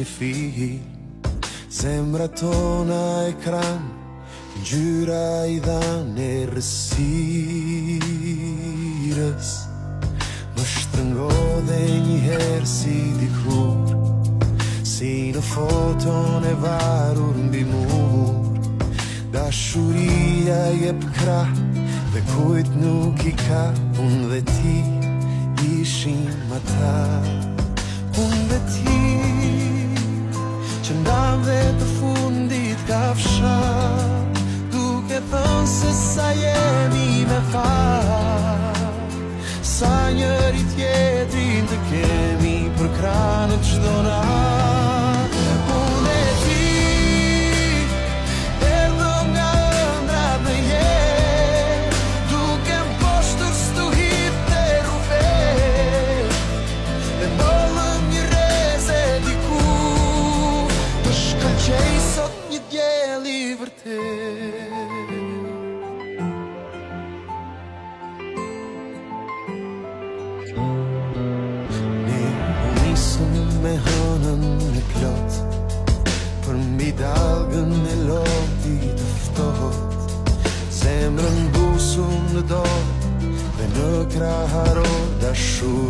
një film. Zemra tona ekran, ngjyra I dhanë e rësirës. Më shtrëngodhe njëherë si dikur, si në foton e varur mbi mur. Dashuria jep krah dhe kujt nuk I ka. Unë dhe ti ishim ata. Unë dhe ti që ndam dhe të fundit kafshat, duke thënë se sa jemi me fat, sa njëri tjetrin të kemi për krah në çdo nat. Unë e ti erdhëm nga ëndrat në jetë, duke mposhtur stuhit të rufet, dhe mbollëm një reze diku, më shkëlqej sot një diell I vërtet. Me hënën e plot, për mbi dalgën e loti të ftohtë, zemrën busun në dorë dhe në krah haro dashuri.